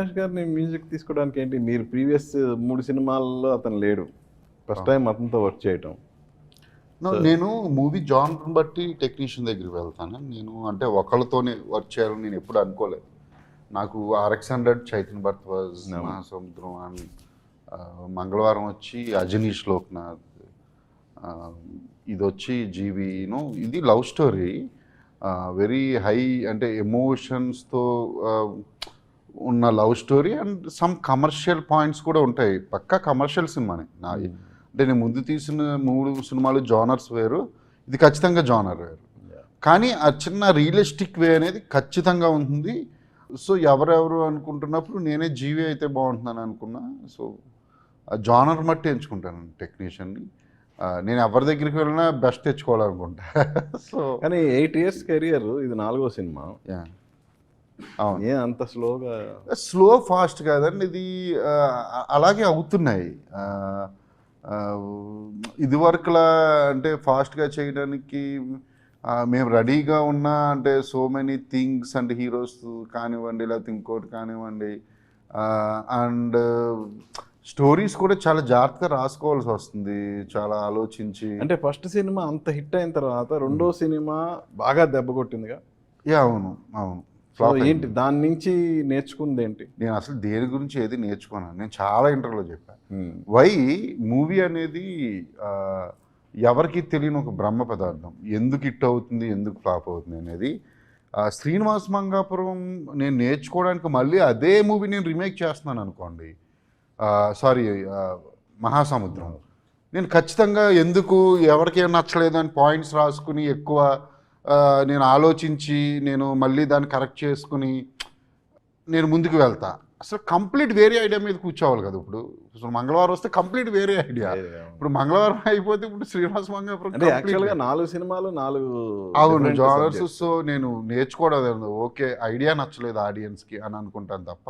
అవినాష్ గారిని మ్యూజిక్ తీసుకోవడానికి ఏంటి? మీరు ప్రీవియస్ 3 సినిమాల్లో అతను లేడు. ఫస్ట్ టైం అతనితో వర్క్ చేయటం. నేను మూవీ జానర్ బట్టి టెక్నీషియన్ దగ్గరికి వెళ్తాను. నేను అంటే ఒకళ్ళతోనే వర్క్ చేయాలని నేను ఎప్పుడు అనుకోలేదు. నాకు RX-100 చైతన్య భరద్వాజ్, మహాసముద్రం అండ్ మంగళవారం వచ్చి అజనీష్ లోక్నాథ్, ఇది వచ్చి జీవీను. ఇది లవ్ స్టోరీ, వెరీ హై అంటే ఎమోషన్స్తో ఉన్న love story and some commercial points కూడా ఉంటాయి. పక్కా కమర్షియల్ సినిమానే నాది. అంటే నేను ముందు తీసిన 3 సినిమాలు జానర్స్ వేరు, ఇది ఖచ్చితంగా జానర్ వేరు. కానీ ఆ చిన్న రియలిస్టిక్ వే అనేది ఖచ్చితంగా ఉంటుంది. సో ఎవరెవరు అనుకుంటున్నప్పుడు నేనే జీవి అయితే బాగుంటుందని అనుకున్నా. సో ఆ జానర్ బట్టి ఎంచుకుంటాను టెక్నీషియన్ని. నేను ఎవరి దగ్గరికి వెళ్ళినా బెస్ట్ తెచ్చుకోవాలనుకుంటా. సో కానీ 8 years కెరియర్, ఇది 4వ సినిమా. అవును, ఏ అంత స్లోగా? స్లో ఫాస్ట్ కాదండి, ఇది అలాగే అవుతున్నాయి. ఇదివరకులా అంటే ఫాస్ట్గా చేయడానికి మేము రెడీగా ఉన్నా అంటే సో మెనీ థింగ్స్ అంటే హీరోస్ కానివ్వండి, లేకపోతే ఇంకోటి కానివ్వండి, అండ్ స్టోరీస్ కూడా చాలా జాగ్రత్తగా రాసుకోవాల్సి వస్తుంది, చాలా ఆలోచించి. అంటే ఫస్ట్ సినిమా అంత హిట్ అయిన తర్వాత రెండో సినిమా బాగా దెబ్బ కొట్టిందిగా. అవును అవును. ఏంటి దాని నుంచి నేర్చుకుంది ఏంటి? నేను అసలు దేని గురించి ఏది నేర్చుకున్నాను, నేను చాలా ఇంటర్వ్యూలో చెప్పాను. వై మూవీ అనేది ఎవరికి తెలియని ఒక బ్రహ్మ పదార్థం. ఎందుకు హిట్ అవుతుంది, ఎందుకు ఫ్లాప్ అవుతుంది అనేది. శ్రీనివాస్ మంగాపురం నేను నేర్చుకోవడానికి మళ్ళీ అదే మూవీ నేను రీమేక్ చేస్తున్నాను అనుకోండి, సారీ మహాసముద్రం, నేను ఖచ్చితంగా ఎందుకు ఎవరికేం నచ్చలేదు అని పాయింట్స్ రాసుకుని ఎక్కువ నేను ఆలోచించి నేను మళ్ళీ దాన్ని కరెక్ట్ చేసుకుని నేను ముందుకు వెళ్తా. అసలు కంప్లీట్ వేరే ఐడియా మీద కూర్చోవాలి కదా. ఇప్పుడు మంగళవారం వస్తే కంప్లీట్ వేరే ఐడియా, ఇప్పుడు మంగళవారం అయిపోతే ఇప్పుడు శ్రీనివాస్ మంగాపురం. అంటే యాక్చువల్గా 4 సినిమాలు 4 అవును జానర్స్. సో నేను నేర్చుకోవడం ఓకే ఐడియా నచ్చలేదు ఆడియన్స్కి అని అనుకుంటాను తప్ప